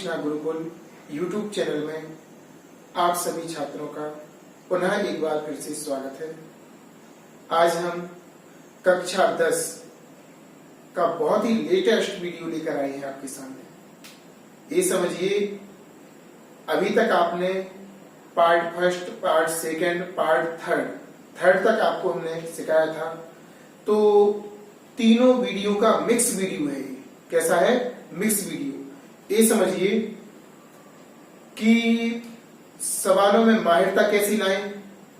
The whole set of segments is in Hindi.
कृष्णा गुरुकुल यूट्यूब चैनल में आप सभी छात्रों का पुनः एक बार फिर से स्वागत है। आज हम कक्षा 10 का बहुत ही लेटेस्ट वीडियो लेकर आए हैं आपके सामने। ये समझिए, अभी तक आपने part first, part second, part third तक आपको हमने सिखाया था। तो तीनों वीडियो का मिक्स वीडियो है। कैसा है? Mix video. ये समझिए कि सवालों में माहिरता कैसी लाएं,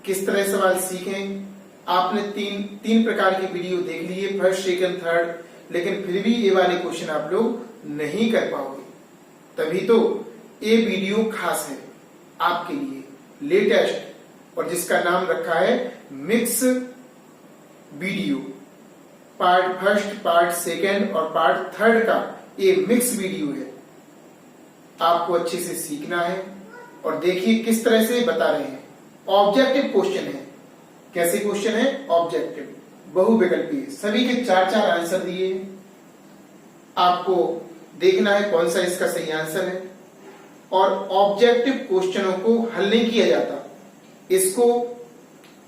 किस तरह सवाल सीखें। आपने तीन प्रकार की वीडियो देख लिए, फर्स्ट, सेकंड, थर्ड, लेकिन फिर भी ये वाले क्वेश्चन आप लोग नहीं कर पाओगे। तभी तो ये वीडियो खास है आपके लिए, लेटेस्ट, और जिसका नाम रखा है mix video. Part first, part second और पार्ट थर्ड का ये मिक्स वीडियो है। आपको अच्छे से सीखना है और देखिए किस तरह से बता रहे हैं। ऑब्जेक्टिव क्वेश्चन है। कैसे क्वेश्चन है? ऑब्जेक्टिव, बहुविकल्पीय। सभी के 4-4 आंसर दिए हैं। आपको देखना है कौन सा इसका सही आंसर है। और ऑब्जेक्टिव क्वेश्चनों को हल नहीं किया जाता, इसको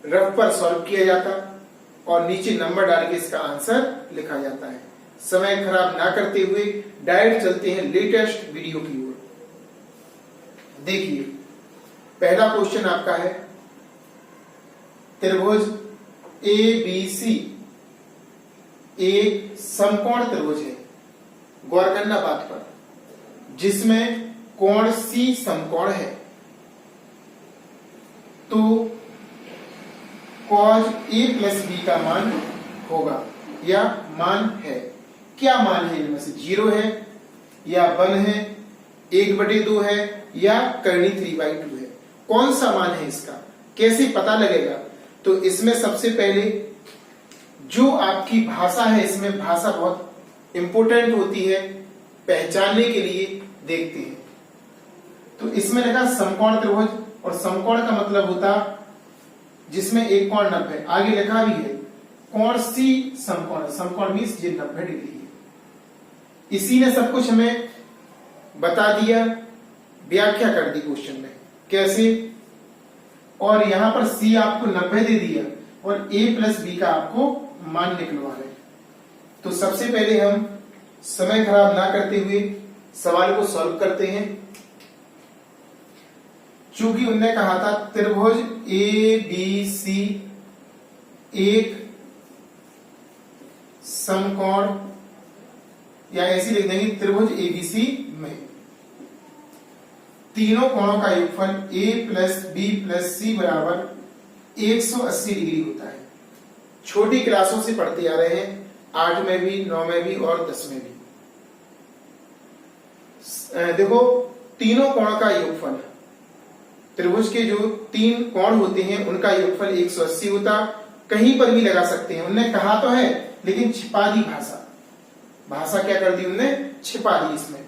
रफ पर सॉल्व किया जाता और नीचे नंबर डाल के इसका आंसर लिखा जाता है। समय खराब ना करते हुए डायरेक्ट चलते हैं लेटेस्ट वीडियो की ओर। देखिए, पहला क्वेश्चन आपका है, त्रिभुज ABC एक समकोण त्रिभुज है। गौर करना बात पर, जिसमें कोण C समकोण है। तो cos A प्लस B का मान होगा या मान है। क्या मान है? इनमें से 0 है या 1 है, 1/2 है या करनी 3/2 है। कौन सा मान है इसका? कैसे पता लगेगा? तो इसमें सबसे पहले जो आपकी भाषा है, इसमें भाषा बहुत इंपॉर्टेंट होती है, पहचानने के लिए देखते हैं। तो इसमें लिखा समकोण त्रिभुज, और समकोण का मतलब होता जिसमें एक कोण 90 है। आगे लिखा भी है कोण C समकोण। समकोण मीन्स ये 90 डिग्री है। इसी ने सब कुछ हमें बता दिया, व्याख्या कर दी क्वेश्चन में कैसे। और यहां पर C आपको 90 दे दिया और A प्लस B का आपको मान निकलवा रहे। तो सबसे पहले हम समय खराब ना करते हुए सवाल को सॉल्व करते हैं। चूंकि उन्होंने कहा था त्रिभुज ABC एक समकोण, या ऐसी लिख देंगे त्रिभुज ABC में तीनों कोणों का योगफल A plus B plus C बराबर 180 डिग्री होता है। छोटी क्लासों से पढ़ते आ रहे हैं, 8 में भी, 9 में भी और 10 में भी। देखो, तीनों कोण का योगफल, त्रिभुज के जो 3 कोण होते हैं उनका योगफल 180 होता। कहीं पर भी लगा सकते हैं। उन्होंने कहा तो है लेकिन छिपा दी भाषा क्या कर दी उन्होंने? छिपा दी इसमें।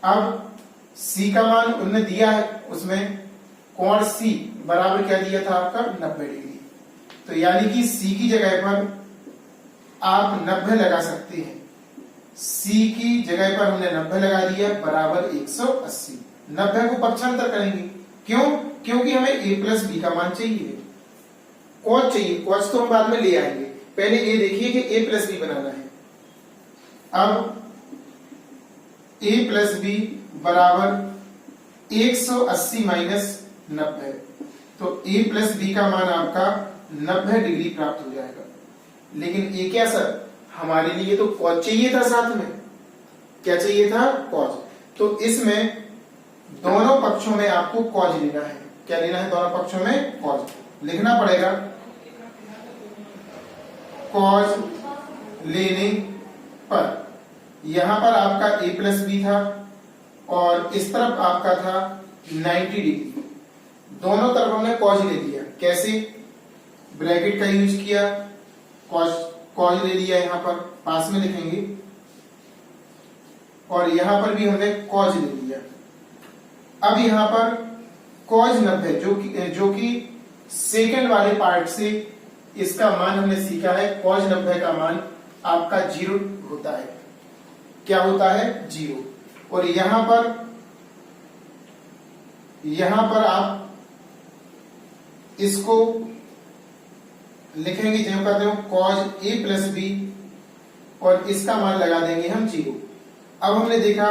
अब C का मान उन्होंने दिया है, उसमें कोण C बराबर क्या दिया था आपका? 90 डिग्री। तो यानी कि C की जगह पर आप 90 लगा सकते हैं। C की जगह पर हमने 90 लगा दिया बराबर 180। 90 को पक्षांतर करेंगे। क्यों? क्योंकि हमें A प्लस B का मान चाहिए, कॉस चाहिए। कॉस तो हम बाद में ले आएंगे, पहले ये देखिए कि A प्लस B बनाना है। अब A प्लस B बराबर 180 माइनस 90, तो A प्लस B का मान आपका 90 डिग्री प्राप्त हो जाएगा। लेकिन ये क्या सर, हमारे लिए तो कॉस चाहिए था साथ में। क्या चाहिए था? कॉस। तो इसमें दोनों पक्षों में आपको कॉस लेना है। क्या लेना है? दोनों पक्षों में कॉस लिखना पड़ेगा। कॉस लेने पर यहां पर आपका A प्लस B था और इस तरफ आपका था 90 डिग्री। दोनों तरफ हमने कॉस ले लिया। कैसे? ब्रैकेट का यूज किया, कॉस ले लिया, यहां पर पास में लिखेंगे, और यहां पर भी हमने कॉस ले लिया। अब यहां पर कॉस 90 जो कि सेकंड वाले पार्ट से इसका मान हमने सीखा है। कॉस 90 का मान आपका 0 होता है। क्या होता है? 0। और यहां पर यहां पर आप इसको लिखेंगे जो कहते हो cos a प्लस बी और इसका मान लगा देंगे हम 0। अब हमने देखा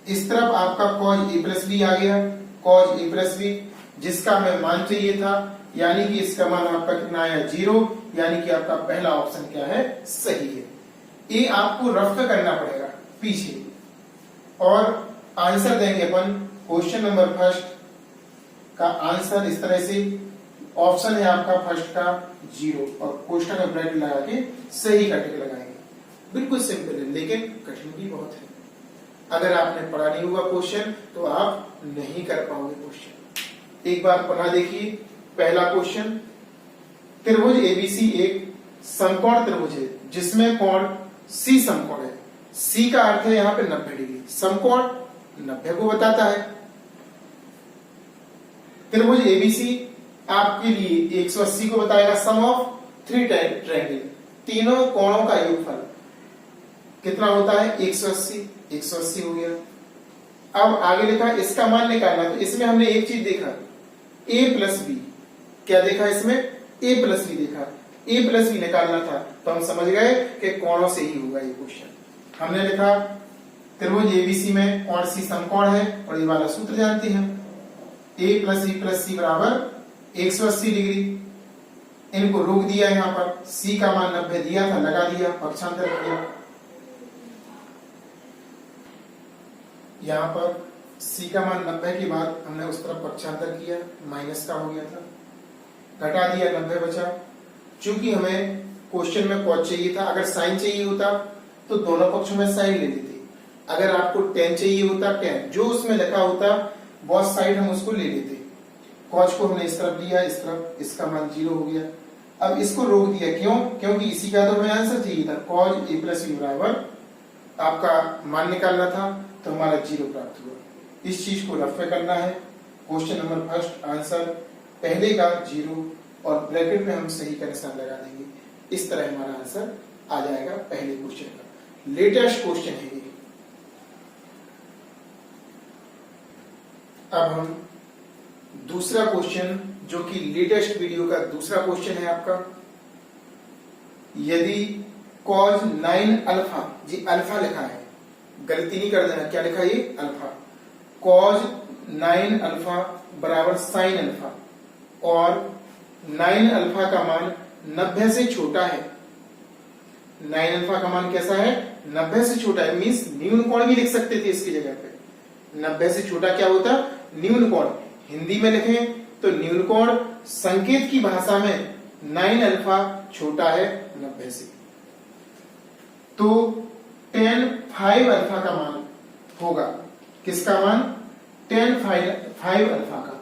इस तरफ आपका cos a प्लस बी आ गया, cos a प्लस बी जिसका हमें मान चाहिए था, यानी कि इसका मान आपका कितना आया 0, यानी कि आपका पहला ऑप्शन क्या है सही है। ये आपको रफ करना पड़ेगा पीछे और आंसर देंगे अपन क्वेश्चन नंबर फर्स्ट का आंसर इस तरह से। ऑप्शन है आपका फर्स्ट का 0 और क्वेश्चन में ब्रैकेट लगा के सही का टिक लगाएंगे। बिल्कुल सिंपल है लेकिन कठिन भी बहुत है। अगर आपने पढ़ा नहीं हुआ क्वेश्चन तो आप नहीं कर पाओगे क्वेश्चन। एक बार पढ़ा देखिए। पहला क्वेश्चन, त्रिभुज एबीसी एक समकोण त्रिभुज है जिसमें कोण सी समकोण है। सी का अर्थ है यहाँ पे 90 डिग्री, समकोण 90 को बताता है। त्रिभुज एबीसी आपके लिए 180 को बताएगा। सम ऑफ 3 ट्रायंगल, तीनों कोणों का योगफल कितना होता है 180, 180 हो गया। अब आगे लिखा इसका मान निकालना, तो इसमें हमने एक चीज देखा a प्लस बी। क्या देखा इसमें a प्लस बी देखा, a प्लस बी निकालना था तो हम समझ गए कि कोणों से ही होगा ये क्वेश्चन। हमने लिखा त्रिभुज एबीसी में कोण सी समकोण है और ये वाला सूत्र जानते हैं a प्लस सी बराबर 180 डिग्री। इनको रोक दिया यहाँ पर, c का मान 90 दिया था, लगा दिया, पक्षांतर किया। यहाँ पर c का मान 90 के बाद हमने उस तरफ पक्षांतर किया, माइनस का हो गया था, घटा दिया, 90 बचा। चूंकि हमें क्वेश्चन में cos चाहिए था, अगर साइन चाहिए होता तो दोनों पक्षों में साइन ले लेते। अगर आपको tan चाहिए होता, tan जो उसमें लिखा होता बोथ साइड हम उसको ले लेते। cos को हमने इस तरफ लिया, इस तरफ, इसका मान 0 हो गया। अब इसको रोक दिया, क्यों? क्योंकि इसी का तो हमें आंसर चाहिए था। cos a प्लस बी बराबर आपका मान निकालना था तो हमारा 0 प्राप्त हुआ। इस चीज को रफ करना है। क्वेश्चन नंबर फर्स्ट आंसर पहले का 0 और ब्रैकेट में हम सही का निशान लगा देंगे। इस तरह हमारा आंसर आ जाएगा पहले क्वेश्चन का। लेटेस्ट क्वेश्चन है ये। अब हम दूसरा क्वेश्चन, जो कि लेटेस्ट वीडियो का दूसरा क्वेश्चन है आपका। यदि cos 9 अल्फा, जी अल्फा लिखा है, गलती नहीं कर देना, क्या लिखा है ये अल्फा। cos 9 अल्फा बराबर sin अल्फा और 9 अल्फा का मान 90 से छोटा है। 9 अल्फा का मान कैसा है 90 से छोटा है, मीन्स न्यून कोण भी लिख सकते थे इसकी जगह पे। 90 से छोटा क्या होता न्यून कोण। हिंदी में लिखें तो न्यून कोण, संकेत की भाषा में 9 अल्फा छोटा है 90 से। तो tan 5 अल्फा का मान होगा, किसका मान tan 5 अल्फा का।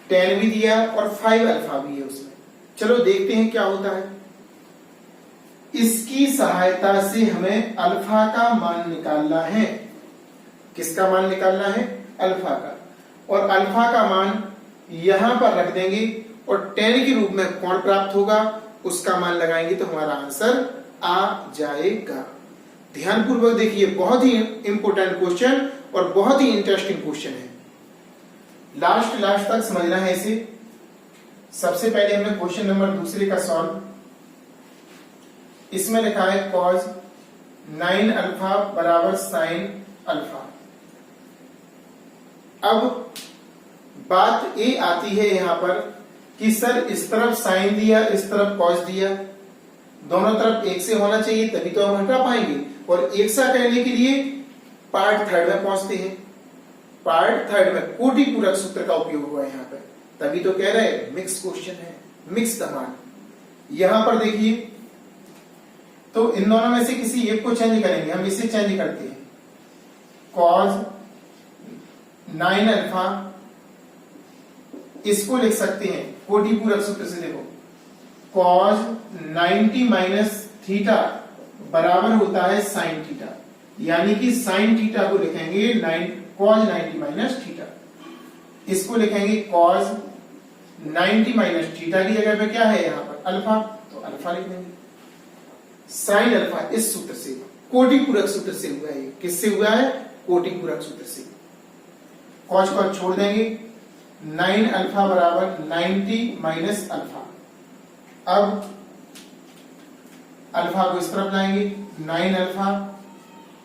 tan भी दिया और 5 अल्फा भी है उसमें। चलो देखते हैं क्या होता है। इसकी सहायता से हमें अल्फा का मान निकालना है। किसका मान निकालना है अल्फा का, और अल्फा का मान यहां पर रख देंगे और tan के रूप में कोण प्राप्त होगा, उसका मान लगाएंगे तो हमारा आंसर आ जाएगा। ध्यानपूर्वक देखिए, बहुत ही इंपॉर्टेंट क्वेश्चन और बहुत ही इंटरेस्टिंग क्वेश्चन है। लास्ट तक समझना है इसे। सबसे पहले हमने क्वेश्चन नंबर दूसरे का सॉल्व। इसमें लिखा है cos 9 अल्फा बराबर sin अल्फा। अब बात ये आती है यहां पर कि सर इस तरफ साइन दिया, इस तरफ कॉस दिया, दोनों तरफ एक से होना चाहिए तभी तो हम हटा पाएंगे। और एक सा करने के लिए पार्ट थर्ड में पहुंचते हैं। पार्ट थर्ड में कोटि पूरक सूत्र का उपयोग हुआ है यहाँ पे, तभी तो कह रहे हैं मिक्स क्वेश्चन है, मिक्स मान। यहां पर देखिए तो इन दोनों में से किसी एक को चेंज करेंगे, हम इसे चेंज करते हैं। cos 9 अल्फा, इसको लिख सकते हैं कोटि पूरक सूत्र से। देखो cos 90 माइनस थीटा बराबर होता है sin थीटा, यानी कि sin थीटा को लिखेंगे cos 90 माइनस थीटा। इसको लिखेंगे cos 90 माइनस थीटा की जगह पे क्या है यहाँ पर अल्फा, तो अल्फा लिख देंगे। sin अल्फा इस सूत्र से, कोटि पूरक सूत्र से हुआ है। किससे हुआ है कोटि पूरक सूत्र से। cos को छोड़ देंगे 9 अल्फा बराबर 90 माइनस अल्फा। अब अल्फा को इस तरफ लाएंगे, 9 अल्फा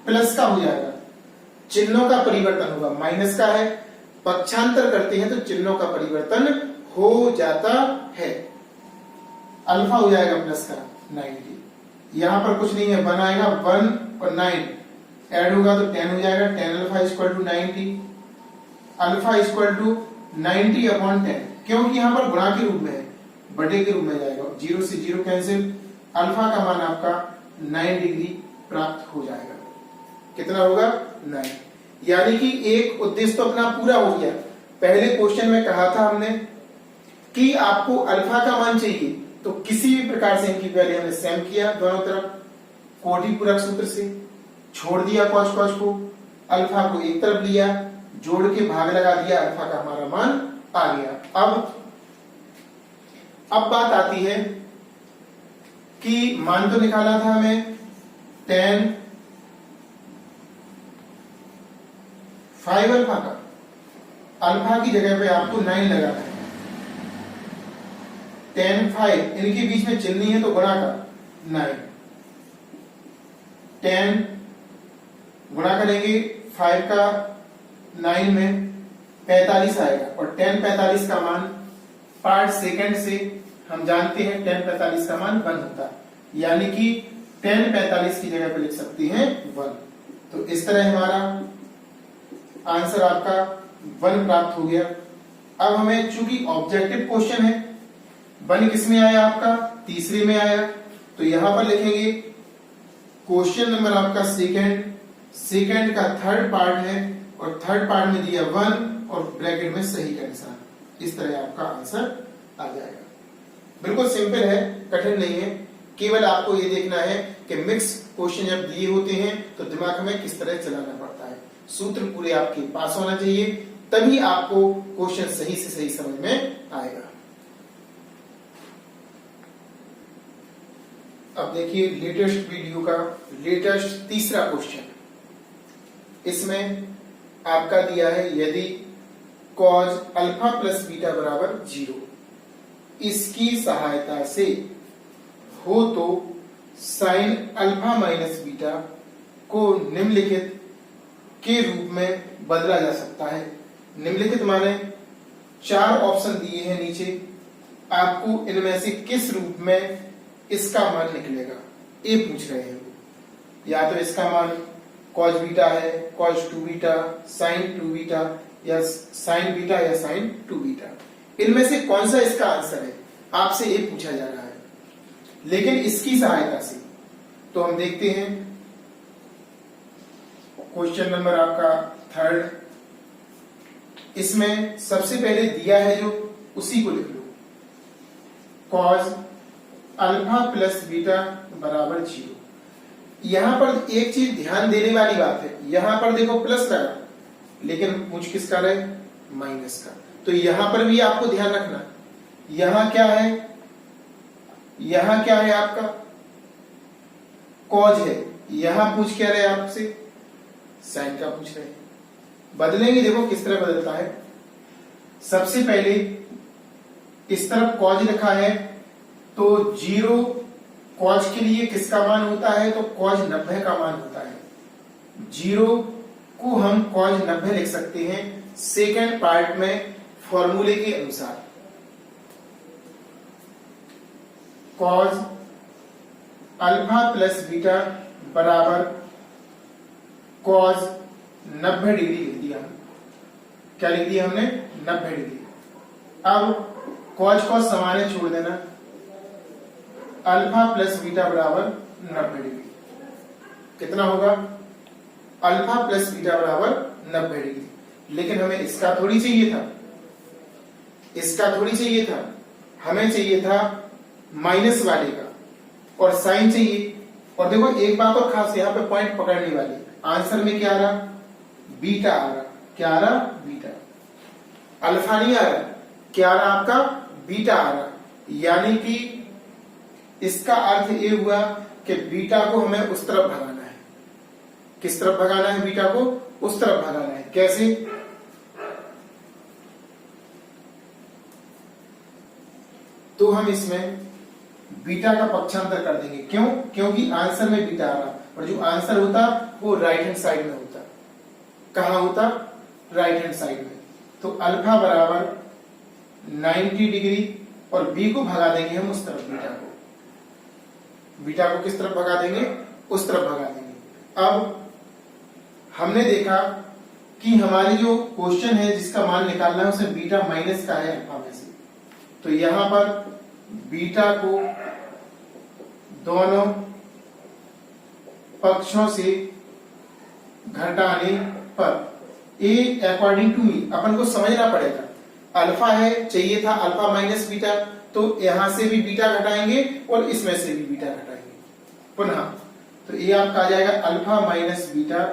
प्लस का हो जाएगा, चिन्हों का परिवर्तन होगा, माइनस का है, पक्षांतर करते हैं तो चिन्हों का परिवर्तन हो जाता है। अल्फा हो जाएगा प्लस का 90, यहां पर कुछ नहीं है, 1 आएगा, 1 और 9 ऐड होगा तो 10 हो जाएगा, 10 alpha equal to 90, alpha equal to 90 upon 10, क्योंकि यहां पर गुणा के रूप में है, बटे के रूप में जाएगा, 0 से 0 कैंसिल, अल्फा का मान आपका 9 डिग्री प्राप्त हो जाएगा। कितना होगा? 9। यानी कि एक उद्देश्य तो अपना पूरा हो गया। पहले क्वेश्चन में कहा था हमने कि आपको अल्फा का मान चाहिए, तो किसी भी प्रकार से इनकी वैल्यू हमने सेम किया, दोनों तरफ कोटि पूरक सूत्र से छोड़ दिया कॉस को, अल्फा को एक तरफ लिया, जोड़ के भाग लगा दिया, अल्फा का हमारा मान आ गया। अब बात आती है कि मान तो निकाला था हमें 10 5 अल्फा का, अल्फा की जगह पे आपको 9 लगाना है, 10 5, इनके बीच में चिन्ह नहीं है तो गुणा का 9, 10 गुणा करेंगे 5 का 9 में 45 आएगा, और 10 45 का मान पार्ट सेकंड से हम जानते हैं 10 45 का मान 1 होता है, यानी कि 10 45 की जगह पे लिख सकते हैं 1। तो इस तरह हमारा आंसर आपका 1 प्राप्त हो गया। अब हमें चूंकि ऑब्जेक्टिव क्वेश्चन है, 1 किस में आया आपका? तीसरे में आया, तो यहां पर लिखेंगे क्वेश्चन नंबर आपका सेकंड का थर्ड पार्ट है, और थर्ड पार्ट में दिया 1 और ब्रैकेट में सही का निशान, इस तरह आपका आंसर आ जाएगा। बिल्कुल सिंपल है, कठिन नहीं है, केवल आपको ये देखना है कि मिक्स क्वेश्चन जब दिए होते हैं तो दिमाग में किस तरह चलाना पड़ता है। सूत्र पूरे आपके पास होना चाहिए, तभी आपको क्वेश्चन सही से सही समझ में आएगा। अब देखिए लेटेस्ट वीडियो का लेटेस्ट तीसरा क्वेश्चन, इसमें आपका दिया है यदि कॉज अल्फा प्लस बीटा बराबर 0 इसकी सहायता से हो तो साइन अल्फा माइनस बीटा को निम्नलिखित के रूप में बदला जा सकता है। निम्नलिखित माने 4 ऑप्शन दिए हैं नीचे, आपको इनमें से किस रूप में इसका मान निकलेगा ये पूछ रहे हैं। या तो इसका मान कॉस बीटा है, कॉस 2 बीटा, साइन 2 बीटा, या साइन बीटा या साइन 2 बीटा, इनमें से कौन सा इसका आंसर है, आपसे ये पूछा जा रहा है। लेकिन इसकी सहायता से तो हम देखते हैं क्वेश्चन नंबर आपका थर्ड, इसमें सबसे पहले दिया है जो उसी को लिख लो, कॉस अल्फा प्लस बीटा बराबर 0। यहां पर एक चीज ध्यान देने वाली बात है, यहां पर देखो प्लस लगा, लेकिन पूछ किसका रहे? माइनस का। तो यहां पर भी आपको ध्यान रखना, यहां क्या है, यहां क्या है आपका कॉज है, यहां पूछ क्या रहे आपसे? साइन का पूछ रहे हैं। बदलेंगे, देखो किस तरह बदलता है। सबसे पहले इस तरफ कॉज लिखा है तो 0 कॉज के लिए किसका मान होता है? तो कॉज 90 का मान होता है। 0 को हम कॉज 90 लिख सकते हैं सेकेंड पार्ट में फॉर्मूले के अनुसार। कॉज अल्फा प्लस बीटा बराबर कॉज 90 डिग्री लिख दिया। क्या लिख दिया हमने? 90 डिग्री। अब कॉज समान है, छोड़ देना, अल्फा प्लस बीटा बराबर 90 डिग्री। कितना होगा? अल्फा प्लस बीटा बराबर 90 डिग्री। लेकिन हमें इसका थोड़ी चाहिए था, इसका थोड़ी चाहिए था, हमें चाहिए था माइनस वाले का, और साइन चाहिए। और देखो एक बात और खास यहां पे पॉइंट पकड़ने वाली, आंसर में क्या आ रहा? बीटा आ रहा। क्या आ रहा? बीटा। अल्फा नहीं आ रहा, क्या आ रहा आपका? बीटा आ रहा। यानी कि इसका अर्थ ये हुआ कि बीटा को हमें उस तरफ भगाना है। किस तरफ भगाना है? बीटा को उस तरफ भगाना है। कैसे? तो हम इसमें बीटा का पक्षांतर कर देंगे। क्यों? क्योंकि आंसर में बीटा आ रहा और जो आंसर होता वो राइट हैंड साइड में होता। कहां होता? राइट हैंड साइड में। तो अल्फा बराबर 90 डिग्री और बी को भगा देंगे हम उस तरफ, बीटा को किस तरफ भगा देंगे? उस तरफ भगा देंगे। अब हमने देखा कि हमारी जो क्वेश्चन है जिसका मान निकालना है उसमें बीटा माइनस का है अल्फा में से, तो यहां पर बीटा को दोनों पक्षों से घटाने पर ए अकॉर्डिंग टू मी अपन को समझना पड़ेगा। अल्फा है, चाहिए था अल्फा माइनस बीटा, तो यहां से भी बीटा घटाएंगे और इसमें से भी बीटा घटाएंगे पुनः। तो ये आपका आ जाएगा alpha minus beta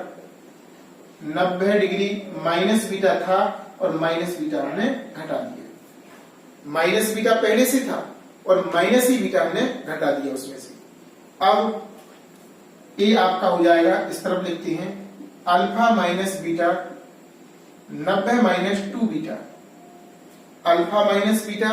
90 degree, minus beta था और माइनस बीटा हमने घटा दिया। माइनस बीटा पहले से था और माइनस ही बीटा हमने घटा दिया उसमें से। अब ये आपका हो जाएगा, इस तरफ लिखते हैं alpha minus beta 90 minus 2 beta. Alpha minus beta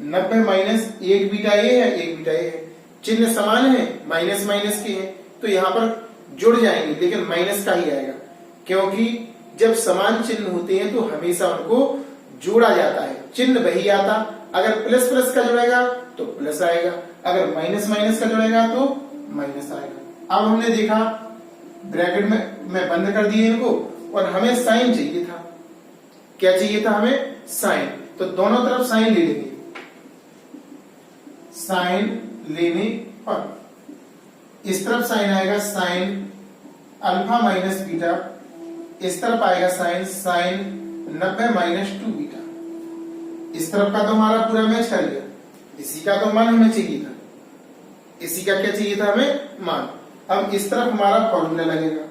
90 minus एक बीटा ये है, एक बीटा ये है, चिन्ह समान है, माइनस माइनस के हैं, तो यहां पर जुड़ जाएंगे लेकिन माइनस का ही आएगा, क्योंकि जब समान चिन्ह होते हैं तो हमेशा उनको जोड़ा जाता है, चिन्ह वही आता। अगर प्लस प्लस का जुड़ेगा तो प्लस आएगा, अगर माइनस माइनस का जुड़ेगा तो माइनस आएगा। अब हमने देखा ब्रैकेट में बंद कर दिए इनको और हमें साइन चाहिए था। क्या चाहिए था हमें? साइन। तो दोनों तरफ साइन ले लेंगे। साइन लेने पर इस तरफ साइन आएगा साइन अल्फा माइनस बीटा, इस तरफ आएगा साइन 90 माइनस 2 बीटा। इस तरफ का तो हमारा पूरा मैच कर गया, इसी का तो मान हमें चाहिए था, इसी का क्या चाहिए था हमें? मान। अब इस तरफ हमारा फॉर्मूला लगेगा,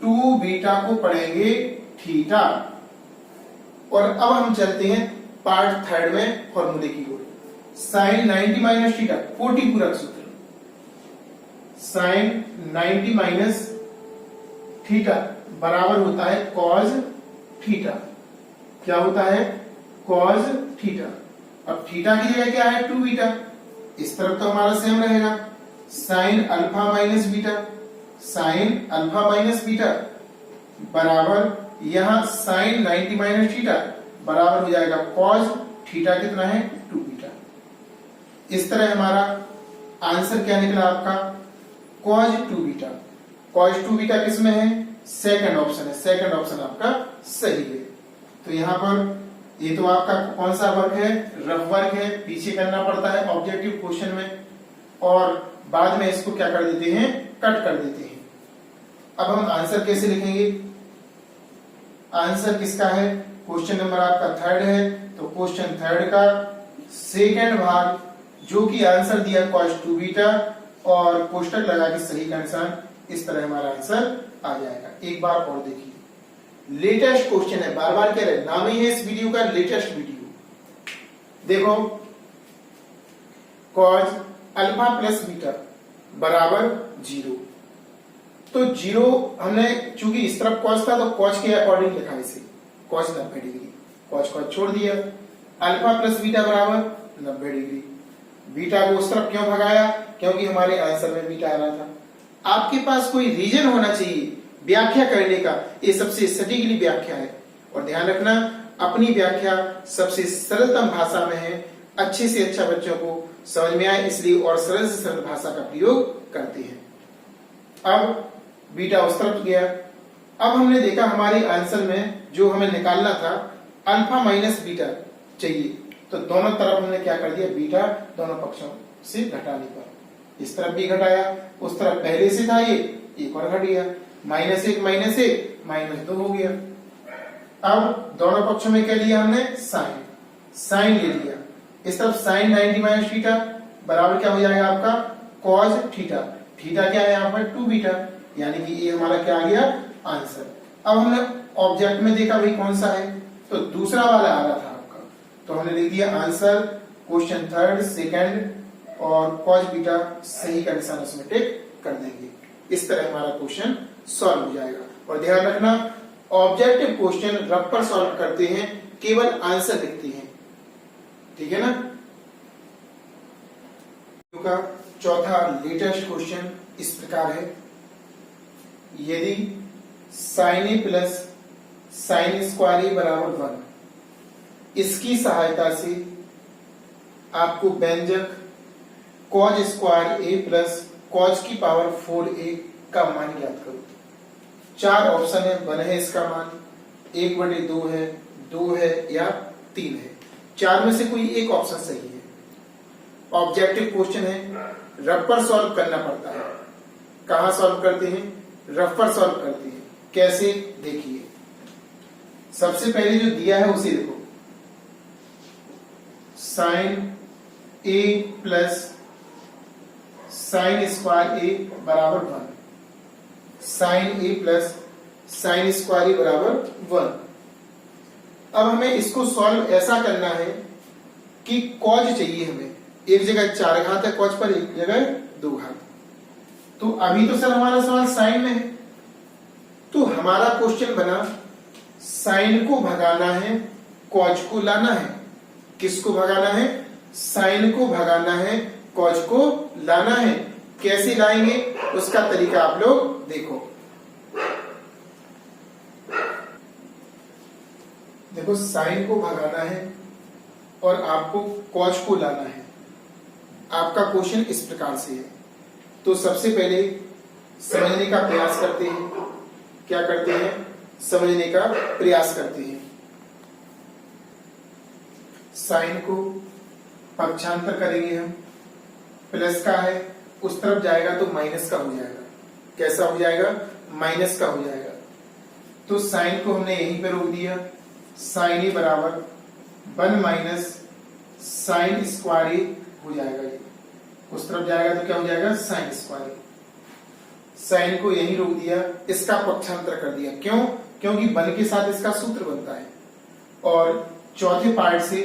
2 बीटा को पढ़ेंगे थीटा। और अब हम चलते हैं पार्ट थर्ड में फॉर्मूले की ओर। साइन 90 माइनस थीटा 40 पूरक सूत्र, साइन 90 माइनस थीटा बराबर होता है कॉज थीटा। क्या होता है? Cos theta. अब थीटा की जगह क्या है? 2 बीटा। इस तरफ तो हमारा सेम रहेगा, sine alpha minus beta, sine alpha minus beta बराबर यहां साइन 90 माइनस थीटा बराबर हो जाएगा कॉज थीटा। कितना है? 2 बीटा। इस तरह हमारा आंसर क्या निकला आपका? Cause 2 beta. कॉज 2 बीटा किसमें है? सेकंड ऑप्शन है, सेकंड ऑप्शन आपका सही है। तो यहां पर ये तो आपका कौन सा वर्क है? रफ वर्क है, पीछे करना पड़ता है ऑब्जेक्टिव क्वेश्चन में, और बाद में इसको क्या कर देते हैं? कट कर देते हैं। अब हम आंसर कैसे लिखेंगे? आंसर किसका है? क्वेश्चन नंबर आपका थर्ड है, तो क्वेश्चन थर्ड का सेकंड भाग जो कि आंसर दिया कॉस 2 बीटा और कोष्टक लगा के सही का आंसर, इस तरह हमारा आंसर आ जाएगा। एक बार और देखिए, लेटेस्ट क्वेश्चन है, बार बार कह रहे, नाम ही है इस वीडियो का लेटेस्ट वीडियो। देखो, कॉज अल्फा प्लस बीटा बराबर 0। तो 0 हमने चूंकि इस तरफ कॉज था तो कॉज के अकॉर्डिंग लिखा इसे, कॉज 90 डिग्री, कॉज को छोड़ दिया। अल्फा प्लस बीटा बराबर 90 डिग्री। बीटा को उस तरफ क्यों भगाया? क्योंकि हमारे आंसर में बीटा आ रहा था। आपके पास कोई रीजन होना चाहिए व्याख्या करने का, ये सबसे सटीकली व्याख्या है। और ध्यान रखना, अपनी व्याख्या सबसे सरलतम भाषा में है, अच्छे से अच्छा बच्चों को समझ में आए इसलिए और सरल से सरल भाषा का प्रयोग करते हैं। अब बीटा उस तरफ गया। अब हमने देखा हमारे आंसर में जो हमें निकालना था अल्फा माइनस बीटा चाहिए, तो दोनों तरफ हमने क्या कर दिया? बीटा दोनों पक्षों से घटाने पर इस तरफ भी घटाया, उस तरफ पहले से था ये, एक और घट गया, -1 -1 -2 हो गया। अब दोनों पक्षों में क्या लिया हमने? साइन, साइन ले लिया। इस तरफ साइन 90 माइनस थीटा बराबर क्या हो जाएगा आपका? Cos theta. थीटा क्या है यहाँ पर? 2 बीटा, यानी कि ये हमारा क्या आ गया? आंसर। अब हमने ऑब्जेक्ट में देखा भाई कौन सा है, तो दूसरा वाला आ रहा था आपका, तो हमने लिख दिया आंसर क्वेश्चन थर्ड सेकंड और कॉज बीटा सही का निशान उसमें टिक कर देंगे। इस तरह हमारा क्वेश्चन सॉल्व हो जाएगा। और ध्यान रखना, ऑब्जेक्टिव क्वेश्चन रफ पर सॉल्व करते हैं, केवल आंसर लिखते हैं, ठीक है ना? का चौथा लेटेस्ट क्वेश्चन इस प्रकार है, यदि साइन ए प्लस साइन स्क्वायर ए बराबर 1, इसकी सहायता से आपको व्यंजक कॉज स्क्वायर ए प्लस कॉज की पावर 4a का मान ज्ञात करो। 4 ऑप्शन है, 1 है इसका मान, 1/2 है, 2 है या 3 है। 4 में से कोई एक ऑप्शन सही है। ऑब्जेक्टिव क्वेश्चन है, रफ पर सॉल्व करना पड़ता है। कहां सॉल्व करते हैं? रफ पर सॉल्व करते हैं। कैसे? देखिए, सबसे पहले जो दिया है उसे देखो, साइन ए प्लस साइन स्क्वायर ए बराबर 1, साइन ए प्लस साइन स्क्वायर ए बराबर 1। अब हमें इसको सॉल्व ऐसा करना है कि कॉज चाहिए हमें। एक जगह 4 घात है कॉज पर, एक जगह 2 घात। तो अभी तो सर हमारा सवाल साइन में है, तो हमारा क्वेश्चन बना साइन को भगाना है, कॉज को लाना है। किसको भगाना है? साइन को भगाना है, कॉज को लाना है। कैसे लाएंगे उसका तरीका आप लोग देखो। देखो, साइन को भगाना है और आपको कॉज को लाना है। आपका क्वेश्चन इस प्रकार से है, तो सबसे पहले समझने का प्रयास करते हैं। क्या करते हैं? समझने का प्रयास करते हैं। साइन को पक्षांतर करेंगे हम, प्लस का है, उस तरफ जाएगा तो माइनस का हो जाएगा। कैसा हो जाएगा? माइनस का हो जाएगा। तो साइन को हमने यहीं पे रोक दिया, साइन ए बराबर 1 माइनस साइन स्क्वायर ए हो जाएगा। ये उस तरफ जाएगा तो क्या हो जाएगा? साइन स्क्वायर ए। साइन को यहीं रोक दिया, इसका पक्षांतर कर दिया। क्यों? क्योंकि 1 के साथ इसका सूत्र बनता है। और चौथे पार्ट से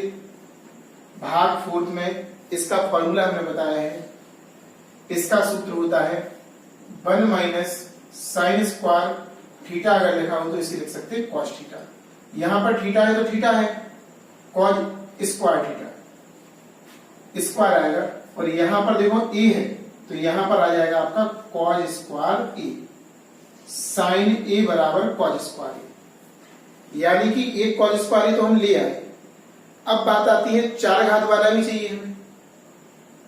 भाग 4 में इसका फॉर्मूला हमने बताया है। इसका सूत्र होता है 1 माइनस साइन स्क्वायर थीटा। अगर लिखा हो तो इसे लिख सकते हैं कॉस थीटा। यहां पर थीटा है तो थीटा है, कॉज स्क्वायर थीटा स्क्वायर आएगा। और यहां पर देखो ए है तो यहां पर आ जाएगा आपका कॉज स्क्वायर ए। साइन ए बराबर कॉज स्क्वायर ए, यानी कि एक कॉज स्क्वायर ए तो हम ले आए। अब बात आती है 4 घात वाला भी चाहिए हमें।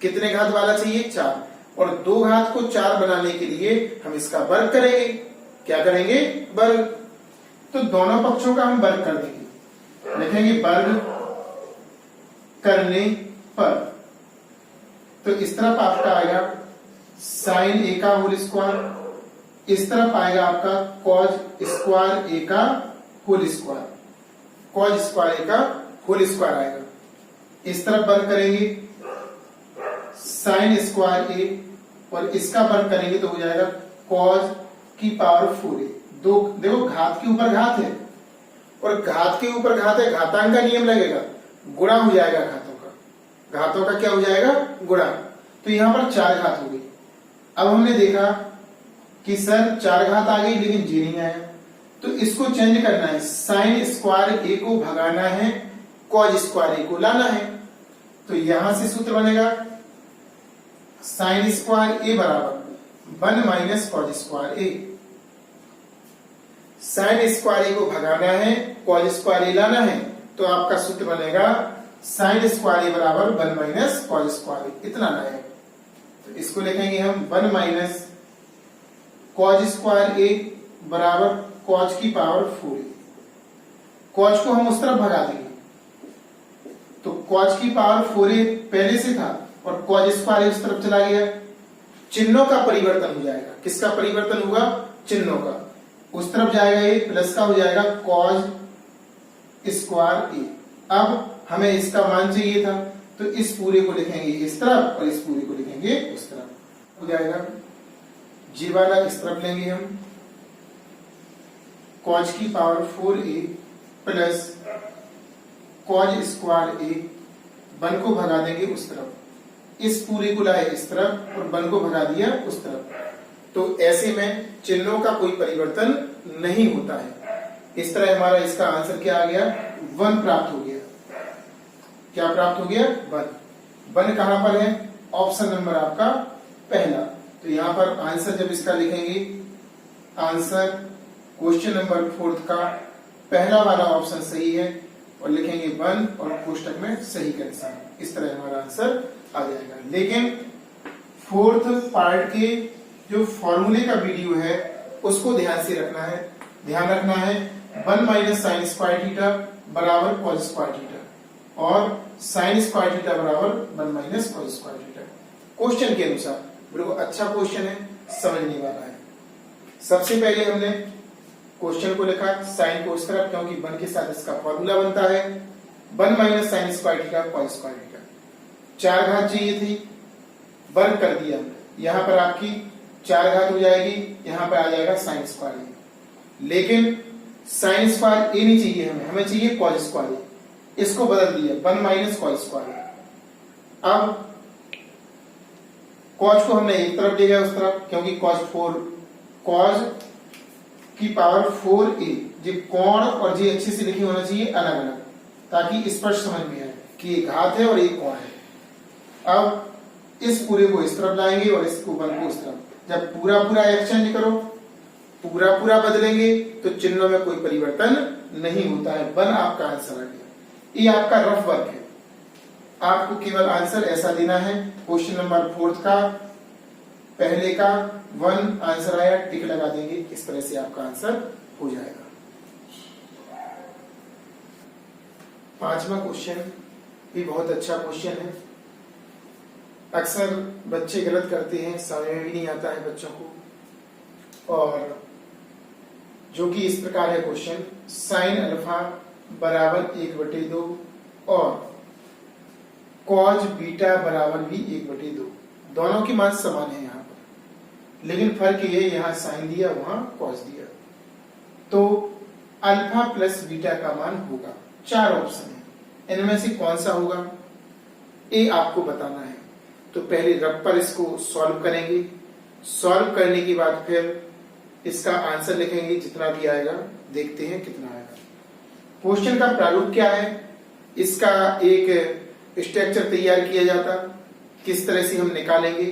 कितने घात वाला चाहिए? 4। और 2 घात को 4 बनाने के लिए हम इसका वर्ग करेंगे। क्या करेंगे? वर्ग। तो दोनों पक्षों का हम वर्ग कर देंगे। लिखेंगे वर्ग करने पर, तो इस तरफ आपका आएगा साइन ए का होल स्क्वायर, इस तरफ आएगा आपका कॉज स्क्वायर ए का होल स्क्वायर। कॉज स्क्वायर ए का होल स्क्वायर आएगा। इस तरफ वर्ग करेंगे साइन स्क्वायर ए, और इसका वर्ग करेंगे तो हो जाएगा कॉज की पावर 4a। दो देखो, घात के ऊपर घात है और घात के ऊपर घात है, घातांक का नियम लगेगा, गुणा हो जाएगा घातों का। घातों का क्या हो जाएगा? गुणा। तो यहां पर 4 घात हो गई। अब हमने देखा कि सर 4 घात आ गई लेकिन जी नहीं आया, तो इसको चेंज करना है। साइन स्क्वायर ए को भगाना है, कॉज स्क्वायर ए को लाना है। तो यहां से सूत्र बनेगा साइन स्क्वायर ए बराबर 1 माइनस कॉज स्क्वायर ए। साइन स्क्वायर ए को भगाना है, कॉज स्क्वायर ए लाना है, तो आपका सूत्र बनेगा साइन स्क्वायर ए बराबर 1 माइनस कॉज स्क्वायर ए। इतना ना है, तो इसको लिखेंगे हम 1 माइनस कॉज स्क्वायर ए बराबर कॉज की पावर 4a। कॉज को हम उस तरफ भगा देंगे, तो कॉज की पावर 4a पहले से था और कॉज स्क्वायर उस तरफ चला गया। चिन्हों का परिवर्तन हो जाएगा। किसका परिवर्तन होगा? चिन्हों का। उस तरफ जाएगा ये, प्लस का हो जाएगा कॉज स्क्वायर ए। अब हमें इसका मान चाहिए था, तो इस पूरे को लिखेंगे इस तरफ और इस पूरे को लिखेंगे उस तरफ। हो जाएगा जी वाला इस तरफ लेंगे हम, कॉज की power 4a plus cos square A. 1 को भगा देंगे उस तरफ, इस पूरे को लाए इस तरफ और 1 को भगा दिया उस तरफ। तो ऐसे में चिन्हों का कोई परिवर्तन नहीं होता है। इस तरह हमारा इसका आंसर क्या आ गया? 1 प्राप्त हो गया। क्या प्राप्त हो गया? 1। 1 कहां पर है? ऑप्शन नंबर आपका पहला। तो यहां पर आंसर जब इसका लिखेंगे, आंसर क्वेश्चन नंबर 4 का पहला वाला ऑप्शन सही है और लिखेंगे 1 और कोष्टक में सही का निशान। इस तरह हमारा आंसर आ जाएगा। लेकिन 4th पार्ट के जो फॉर्मूले का वीडियो है उसको ध्यान से रखना है, ध्यान रखना है 1 माइनस साइन स्क्वायर थीटा बराबर कॉस स्क्वायर थीटा और साइन स्क्वायर थीटा बराबर 1 minus cos square theta. Question के अनुसार बिल्कुल अच्छा क्वेश्चन है, समझने वाला है। सबसे पहले हमने क्वेश्चन को लिखा साइन को उस तरफ, क्योंकि 1 के साथ इसका फॉर्मूला बनता है 1 minus sine square theta cos square theta. 4 घात चाहिए थी, वर्ग कर दिया, यहां पर आपकी 4 घात हो जाएगी, यहां पर आ जाएगा साइन स्क्वायर ए। लेकिन साइन स्क्वायर ए नहीं चाहिए हमें चाहिए कॉस स्क्वायर ए। इसको बदल दिया 1 माइनस कॉस स्क्वायर। अब कॉस को हमने एक तरफ ले गया उस तरफ, क्योंकि कॉस की पावर 4a। जी कोण और जी अच्छे से लिखी होना चाहिए अलग अलग, ताकि स्पष्ट समझ में आए कि ये घात है और एक कोण है। अब इस पूरे को इस तरफ लाएंगे और इसको 1 को इस तरफ। जब पूरा पूरा एक्सचेंज करो, पूरा पूरा बदलेंगे तो चिन्हों में कोई परिवर्तन नहीं होता है। 1 आपका आंसर आ गया। ये आपका रफ वर्क है, आपको केवल आंसर ऐसा देना है। क्वेश्चन नंबर 4 का पहले का 1 आंसर आया, टिक लगा देंगे, इस तरह से आपका आंसर हो जाएगा। 5वां क्वेश्चन भी बहुत अच्छा क्वेश्चन है। अक्सर बच्चे गलत करते हैं, समझ में भी नहीं आता है बच्चों को, और जो कि इस प्रकार है क्वेश्चन, साइन अल्फा बराबर 1/2 और कॉज बीटा बराबर भी 1/2। दोनों की मान समान है यहाँ पर, लेकिन फर्क ये यहाँ साइन दिया वहां कॉस दिया। तो अल्फा प्लस बीटा का मान होगा। 4 ऑप्शन है, इनमें से कौन सा होगा ये आपको बताना है। तो पहले रफ पर इसको सॉल्व करेंगे, सॉल्व करने के बाद फिर इसका आंसर लिखेंगे, जितना भी आएगा देखते हैं कितना आएगा। क्वेश्चन का प्रारूप क्या है, इसका एक स्ट्रक्चर तैयार किया जाता, किस तरह से हम निकालेंगे।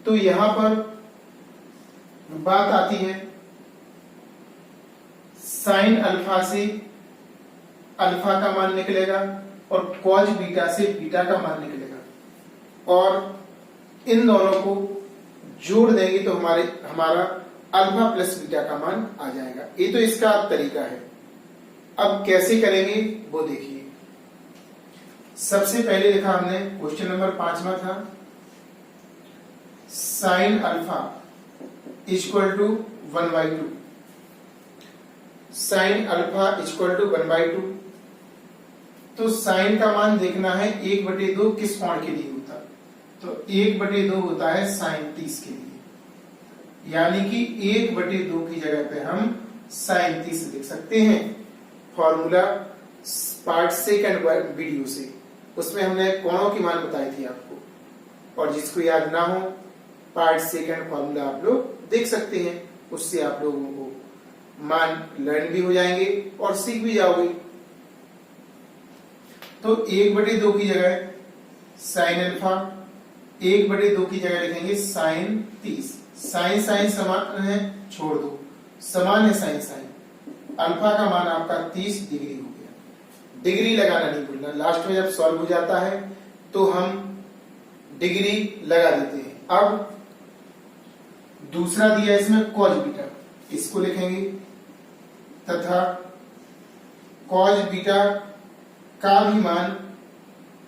तो यहां पर बात आती है साइन अल्फा से अल्फा का मान निकलेगा और कॉज बीटा से बीटा का मान निकलेगा, और इन दोनों को जोड़ देंगे तो हमारा अल्फा प्लस बीटा का मान आ जाएगा। ये तो इसका तरीका है। अब कैसे करेंगे वो देखिए। सबसे पहले लिखा हमने, क्वेश्चन नंबर 5वां था, sine alpha equal to 1/2। Sine alpha equal to 1/2। तो साइन का मान देखना है 1/2 किस कोण के लिए होता, तो 1/2 होता है साइन 30 के लिए, यानी कि 1/2 की जगह पे हम साइन 30 लिख सकते हैं। फॉर्मूला पार्ट सेकंड वीडियो से, उसमें हमने कोणों की मान बताई थी आपको, और जिसको याद ना हो पार्ट सेकंड फॉर्मूला आप लोग देख सकते हैं, उससे आप लोगों को मान लर्न भी हो जाएंगे और सीख भी जाओगे। तो 1/2 की जगह साइन अल्फा, 1/2 की जगह लिखेंगे साइन 30। साइन साइन समान है, छोड़ दो, समान है साइन साइन। अल्फा का मान आपका 30 डिग्री हो गया। डिग्री लगाना नहीं भूलना, लास्ट में जब सॉल्व हो जाता है तो हम डिग्री लगा देते हैं। अब दूसरा दिया इसमें कॉज बीटा, इसको लिखेंगे, तथा कॉज बीटा का भी मान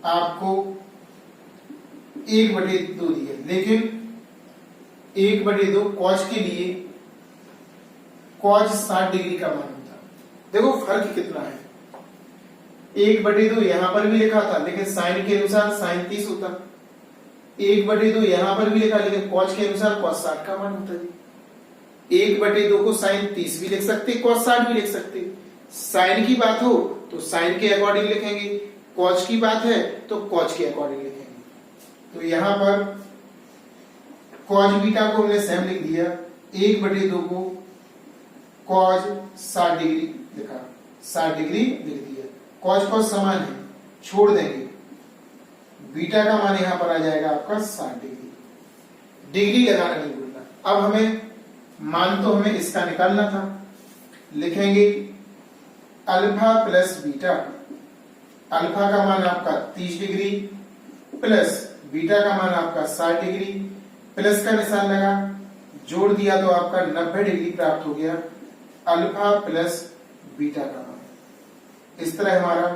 आपको 1/2 दिया, लेकिन 1/2 कॉज के लिए कॉज 60 डिग्री का मान होता। देखो फर्क कितना है, 1/2 यहां पर भी लिखा था लेकिन साइन के अनुसार साइन 30 होता, 1/2 यहां पर भी लिखा लेकिन कॉज के अनुसार कॉस 60 का मान होता है। 1/2 को साइन 30 भी लिख सकते, कॉस 60 भी लिख सकते। साइन की बात हो तो साइन के अकॉर्डिंग लिखेंगे, कॉज की बात है तो कॉज के अकॉर्डिंग लिखेंगे। तो यहां पर कॉज बीटा को हमने सेम लिख दिया, 1/2 को कॉज 60 डिग्री लिखा, 60 डिग्री लिख दिया। कॉज कॉज समान है, छोड़ देंगे, बीटा का मान यहां पर आ जाएगा आपका 60 डिग्री। डिग्री लगाना नहीं भूलना। अब हमें मान तो हमें इसका निकालना था, लिखेंगे अल्फा प्लस बीटा। अल्फा का मान आपका 30 डिग्री प्लस बीटा का मान आपका 60 डिग्री, प्लस का निशान लगा, जोड़ दिया तो आपका 90 डिग्री प्राप्त हो गया अल्फा प्लस बीटा का मान। इस तरह हमारा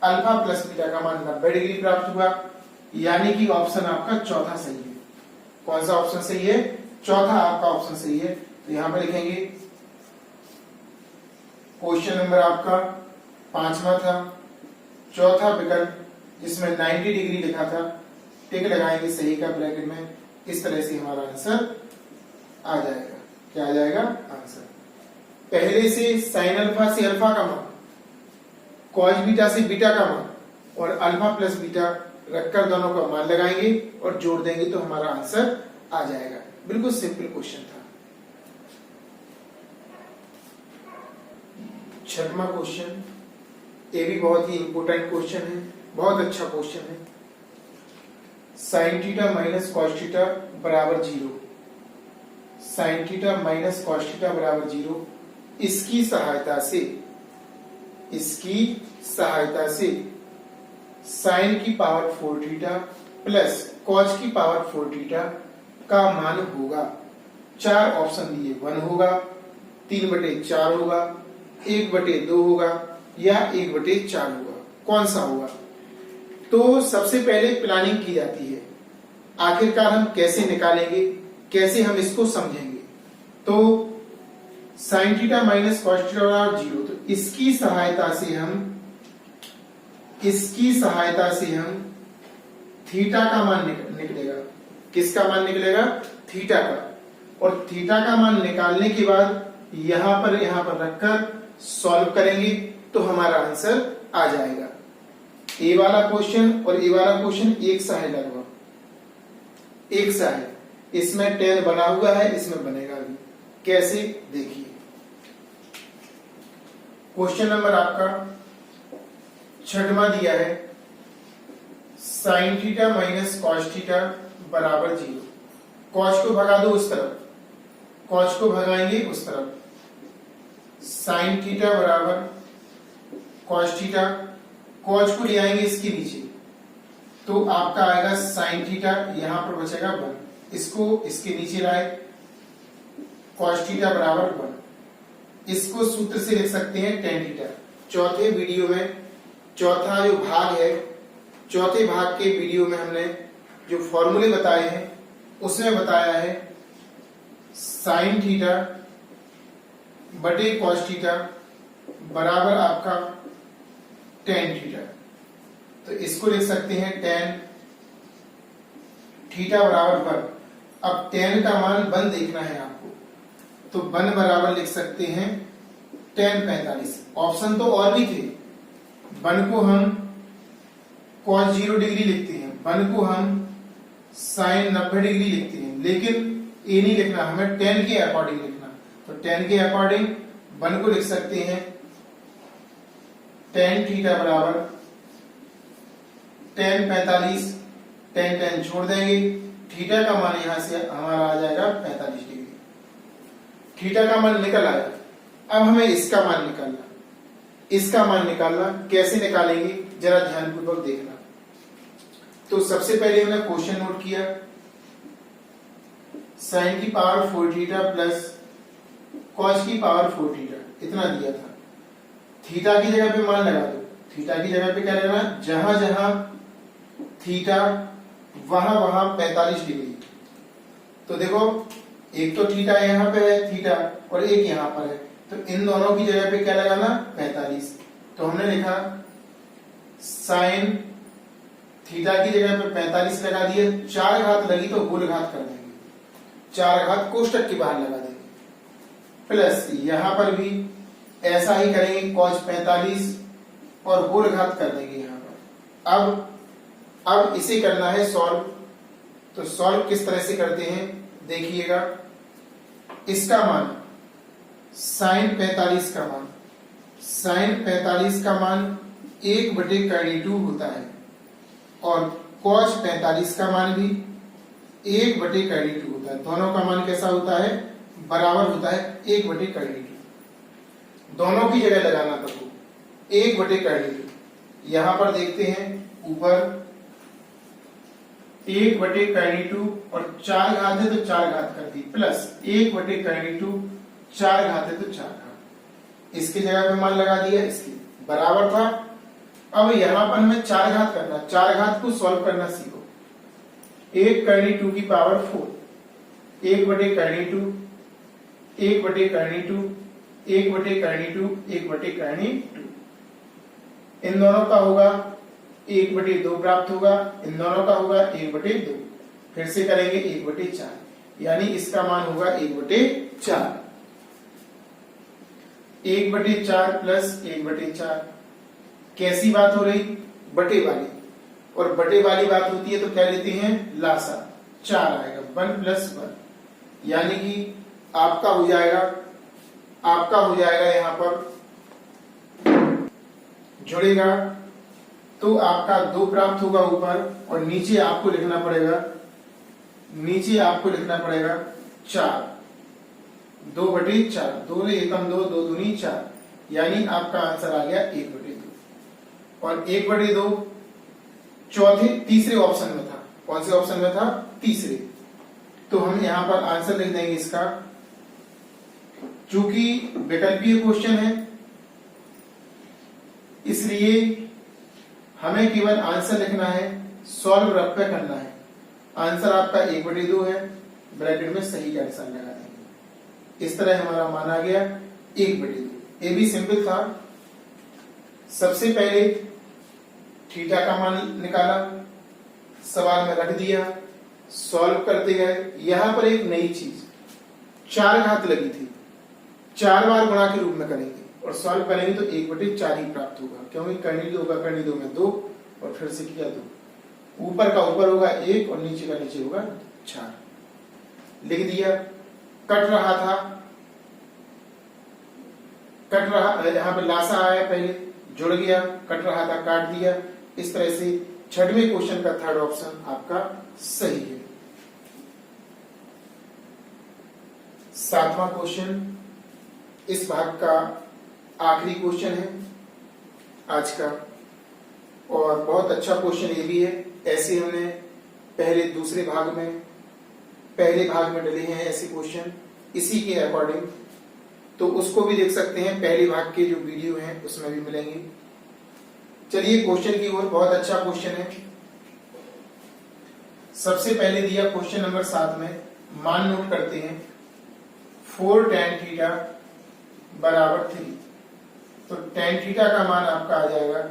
अल्फा प्लस बीटा का मान 90 डिग्री प्राप्त हुआ, यानी कि ऑप्शन आपका चौथा सही है। कौन सा ऑप्शन सही है? चौथा आपका ऑप्शन सही है। तो यहां पर लिखेंगे क्वेश्चन नंबर आपका 5वां था, चौथा विकल्प जिसमें 90 डिग्री लिखा था, टिक लगाएंगे सही का ब्रैकेट में। इस तरह से हमारा आंसर आ जाएगा। क्या आ जाएगा आंसर? पहले से साइन अल्फा से अल्फा का मान, कॉस बीटा से बीटा का मान और अल्फा प्लस बीटा रखकर दोनों का मान लगाएंगे और जोड़ देंगे तो हमारा आंसर आ जाएगा। बिल्कुल सिंपल क्वेश्चन था। 6वां क्वेश्चन, ये भी बहुत ही इंपोर्टेंट क्वेश्चन है, बहुत अच्छा क्वेश्चन है। Sine theta minus cos theta बराबर 0। Sine theta minus cos theta बराबर 0। इसकी सहायता से साइन की पावर 4 थीटा प्लस कॉस की पावर 4 थीटा का मान होगा। 4 ऑप्शन दिए, 1 होगा, 3/4 होगा, 1/2 होगा या 1/4 होगा। कौन सा होगा? तो सबसे पहले प्लानिंग की जाती है, आखिरकार हम कैसे निकालेंगे, कैसे हम इसको समझेंगे। तो sine theta minus cos theta बराबर 0, तो इसकी सहायता से हम थीटा का मान निकलेगा। किसका मान निकलेगा? थीटा का। और थीटा का मान निकालने के बाद यहां पर रखकर सॉल्व करेंगे तो हमारा आंसर आ जाएगा। ए वाला क्वेश्चन और ए वाला क्वेश्चन एक सा है, लगभग एक सा है। इसमें 10 बना हुआ है, इसमें बनेगा भी। कैसे? देखिए, क्वेश्चन नंबर आपका 6वां दिया है, sine theta minus cos theta बराबर 0। कॉस को भगा दो उस तरफ, कॉस को भगाएंगे उस तरफ। साइन थीटा बराबर कॉस थीटा, कॉस को ले आएंगे इसके नीचे तो आपका आएगा साइन थीटा, यहां पर बचेगा 1। इसको इसके नीचे लाए, कॉस थीटा बराबर 1। इसको सूत्र से लिख सकते हैं tan थीटा। चौथे वीडियो में, चौथा जो भाग है, चौथे भाग के वीडियो में हमने जो फॉर्मूले बताए हैं उसमें बताया है साइन थीटा बटे कॉस थीटा बराबर आपका tan थीटा। तो इसको लिख सकते हैं tan थीटा बराबर 1। अब tan का मान 1 देखना है आपको, तो 1 बराबर लिख सकते हैं tan 45। ऑप्शन तो और भी थे, 1 को हम cos 0 डिग्री लिखते हैं, 1 को हम sin 90 डिग्री लिखते हैं, लेकिन ये नहीं लिखना, हमें tan के अकॉर्डिंग लिखना। तो tan के अकॉर्डिंग 1 को लिख सकते हैं tan थीटा बराबर tan 45, tan छोड़ देंगे, थीटा का मान यहां से हमारा आ जाएगा 45 डिग्री। थीटा का मान निकल आया। अब हमें इसका मान निकालना। इसका मान निकालना कैसे निकालेंगे जरा ध्यानपूर्वक देखना। तो सबसे पहले हमने क्वेश्चन नोट किया, साइन की पावर 4 थीटा प्लस कॉस की पावर 4 थीटा, इतना दिया था। थीटा की जगह पे मान लगा दो। थीटा की जगह पे क्या लगाना? जहां जहां थीटा वहां 45 डिग्री। तो देखो, एक तो थीटा यहाँ पे है थीटा और एक यहाँ पर है, तो इन दोनों की जगह पे क्या लगाना? 45। तो हमने लिखा साइन थीटा की जगह पे 45 लगा दिए। 4 घात लगी तो गोल घात कर देंगे, 4 घात कोष्टक के बाहर लगा देंगे, प्लस यहां पर भी ऐसा ही करेंगे, cos 45 और गोल घात कर देंगे यहां पर। अब इसे करना है सॉल्व। तो सॉल्व किस तरह से करते हैं देखिएगा। इसका मान साइन 45 का मान, साइन 45 का मान 1/2 होता है और cos 45 का मान भी 1/2 होता है। दोनों का मान कैसा होता है? बराबर होता है 1/2। दोनों की जगह लगाना तब 1/2। यहां पर देखते हैं ऊपर 1/2 और 4 घात है तो 4 घात कर दी, प्लस 1/2 4 घात है तो 4 घात, इसकी जगह पे मान लगा दिया, इसकी बराबर था। अब यहां पर हमें 4 घात करना, 4 घात को सॉल्व करना सीखो। 1/2 की पावर 4, 1/2 1/2 1/2 1/2। इन दोनों का होगा 1/2 प्राप्त होगा, इन दोनों का होगा 1/2। फिर से करेंगे 1/4, यानी इसका मान होगा 1/4। 1/4 प्लस 1/4 कैसी बात हो रही? बटे वाली, और बटे वाली बात होती है तो क्या लेते हैं? लासा। 4 आएगा, 1 + 1, यानी कि आपका हो जाएगा यहां पर जुड़ेगा तो आपका 2 प्राप्त होगा ऊपर, और नीचे आपको लिखना पड़ेगा 4। 2/4, 2 एकम 2, 2 दूनी 4, यानी आपका आंसर आ गया 1/2। और 1/2 तीसरे ऑप्शन में था। कौन से ऑप्शन में था? तीसरे। तो हम यहां पर आंसर लिख देंगे इसका, चूंकि विकल्पीय क्वेश्चन है इसलिए हमें केवल आंसर लिखना है, सॉल्व रफ पे करना है। आंसर आपका 1/2 है, ब्रैकेट में सही आंसर लगा देंगे। इस तरह हमारा मान आ गया 1/2। ये भी सिंपल था। सबसे पहले थीटा का मान निकाला, सवाल में रख दिया, सॉल्व करते गए। यहां पर एक नई चीज 4 घात लगी थी, 4 बार गुणा के रूप में करेंगे और सॉल्व करेंगे तो 1/4 ही प्राप्त होगा, क्योंकि करनी 2 का करनी 2 में 2 और फिर से किया 2। ऊपर का ऊपर होगा 1 और नीचे का नीचे होगा 4। लिख दिया। कट रहा था, यहां पर लासा आया, पहले जुड़ गया, कट रहा था, काट दिया। इस तरह से 6वें क्वेश्चन का थर्ड ऑप्शन आपका सही है। 7वां क्वेश्चन इस भाग का आखिरी क्वेश्चन है आज का, और बहुत अच्छा क्वेश्चन ये भी है। ऐसे हमने पहले पहले भाग में डले हैं ऐसे क्वेश्चन इसी के अकॉर्डिंग, तो उसको भी देख सकते हैं। पहले भाग के जो वीडियो हैं उसमें भी मिलेंगे। चलिए क्वेश्चन की ओर। बहुत अच्छा क्वेश्चन है। सबसे पहले दिया क्वेश्चन नंबर 7 में, मान नोट करते हैं। 4 tan थीटा बराबर 3, तो tan थीटा का मान आपका आ जाएगा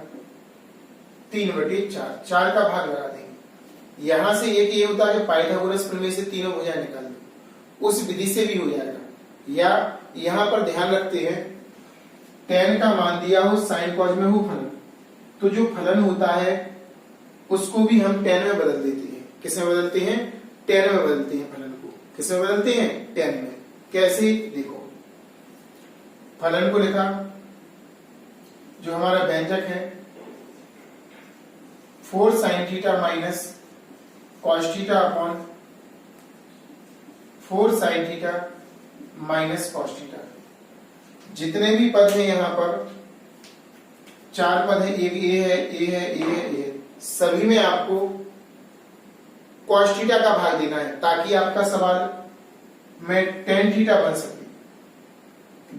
3/4। 4 का भाग लगा देंगे। यहां से एक ये होता है कि पाइथागोरस प्रमेय से तीनों भुजा निकाल दो, उस विधि से भी हो जाएगा। या यहां पर ध्यान रखते हैं tan का मान दिया हो, साइन कॉस में हो फलन, तो जो फलन होता है उसको भी हम tan में बदल देते हैं। किसमें बदलते हैं? tan में बदलते हैं फलन को। किसमें बदलते हैं? tan में। कैसे? देखो, फलन को लिखा, जो हमारा व्यंजक है 4 sin theta minus cos theta upon 4 sin theta minus cos theta. जितने भी पद हैं यहां पर 4 पद है, एक ए है, ए है, ए है, ए है, सभी में आपको cos थीटा का भाग देना है, ताकि आपका सवाल में tan थीटा बन सके।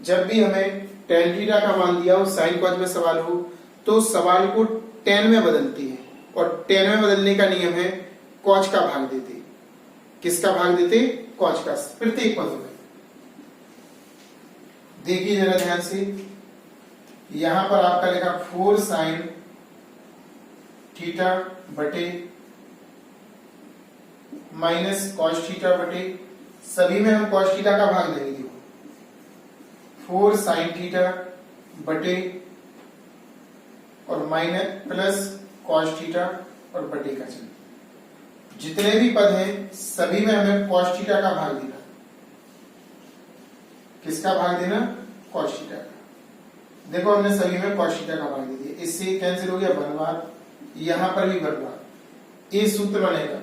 जब भी हमें tan थीटा का मान दिया हो, साइन कॉस में सवाल हो, तो सवाल को tan में बदलती है, और tan में बदलने का नियम है cos का भाग देते। किसका भाग देते? cos का, प्रत्येक पद में। देखिए जरा ध्यान से, यहां पर आपका लिखा 4 sin थीटा बटे माइनस cos थीटा बटे, सभी में हम cos थीटा का भाग देंगे। 4 sin थीटा बटे और माइनस प्लस cos थीटा और बटे का चिन्ह। जितने भी पद हैं सभी में हमें cos थीटा का भाग देना। किसका भाग देना? cos थीटा का। देखो हमने सभी में cos थीटा का भाग दे दिया, इससे कैंसिल हो गया बनवार, यहां पर भी बनवार। ये सूत्र बनेगा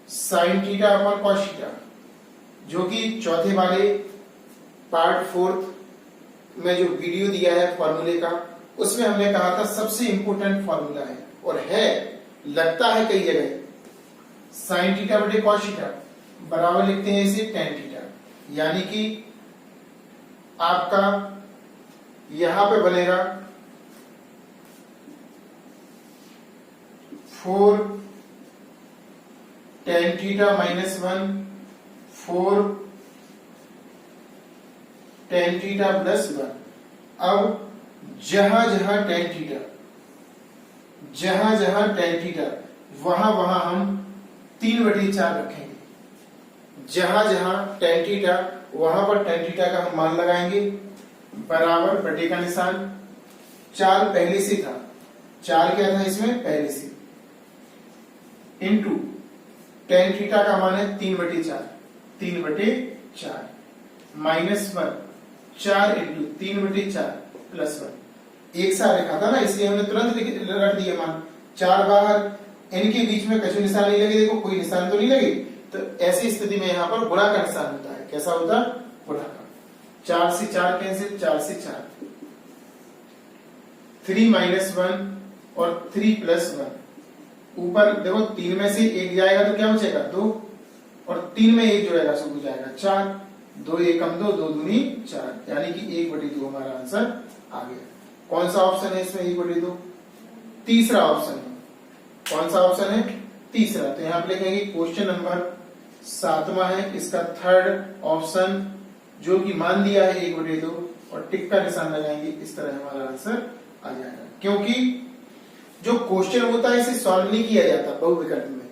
sine theta upon cos theta, जो कि चौथे वाले पार्ट 4 में जो वीडियो दिया है फॉर्मूले का, उसमें हमने कहा था सबसे इंपॉर्टेंट फॉर्मूला है, और है लगता है कई जगह साइन थीटा बटे कॉस थीटा बराबर लिखते हैं इसे टेन थीटा, यानी कि आपका यहां पे बनेगा 4 tan theta minus 1 4 tan theta plus 1। अब जहां जहां टेन थीटा वहां वहां हम 3/4 रखेंगे। जहां जहां टेन थीटा वहां पर टेन थीटा का हम मान लगाएंगे, बराबर बटे का निशान, 4 पहले से था, 4 क्या था इसमें पहले से, इनटू टेन थीटा का मान है 3/4 माइनस 1 4 इंटू 3/4 प्लस 1। एक साथ रखा था ना, इसलिए हमने तुरंत रख दिया मान। 4 बाहर, इनके बीच में कछु निशान नहीं लगे, देखो कोई निशान तो नहीं लगे, तो ऐसी स्थिति में यहाँ पर गुणा का निशान होता है। कैसा होता है? गुणा का। 4 से 4 कैंसिल, 4 से 4, 3 माइनस 1 और 3 प्लस 1। ऊपर देखो 3 में से 1 जाएगा तो क्या बचेगा 2, और 3 में 1 जोड़ेगा सो हो जाएगा 4, 2 एकम 2, 2 दूनी 4, यानी कि 1/2 हमारा आंसर आ गया। कौन सा ऑप्शन है इसमें 1/2? तीसरा ऑप्शन है। कौन सा ऑप्शन है? तीसरा। तो यहां पर लिखेंगे क्वेश्चन नंबर 7वां है, इसका थर्ड ऑप्शन, जो कि मान दिया है 1/2, और टिक का निशान लगाएंगे, इस तरह हमारा आंसर आ जाएगा। क्योंकि जो क्वेश्चन होता है इसे सॉल्व नहीं किया जाता बहुविकल्प में,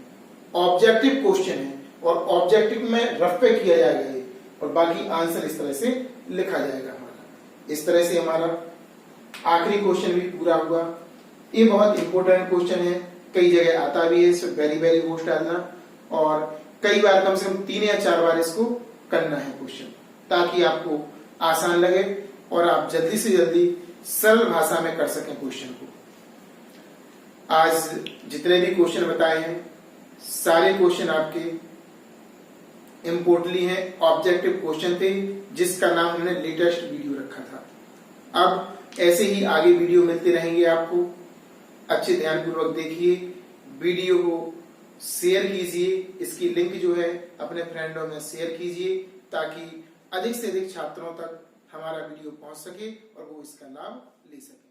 ऑब्जेक्टिव क्वेश्चन है, और ऑब्जेक्टिव में रफ पे किया जाएगा ये, और बाकी आंसर इस तरह से लिखा जाएगा हमारा। इस तरह से हमारा आखिरी क्वेश्चन भी पूरा हुआ। ये बहुत इंपॉर्टेंट क्वेश्चन है, कई जगह आता भी है, इसमें वेरी वेरी मोस्ट डालना, और कई बार कम से कम 3 या 4 बार इसको करना है क्वेश्चन, ताकि आपको आसान लगे और आप जल्दी से जल्दी सरल भाषा में कर सकें क्वेश्चन को। आज जितने भी क्वेश्चन बताए हैं सारे क्वेश्चन आपके इम्पोर्टेंटली हैं, ऑब्जेक्टिव क्वेश्चन थे, जिसका नाम हमने लेटेस्ट वीडियो रखा था। अब ऐसे ही आगे वीडियो मिलते रहेंगे आपको। अच्छे ध्यानपूर्वक देखिए, वीडियो को शेयर कीजिए, इसकी लिंक जो है अपने फ्रेंडों में शेयर कीजिए, ताकि अधिक से अधिक छात्रों तक हमारा वीडियो पहुंच सके और वो इसका लाभ ले सके।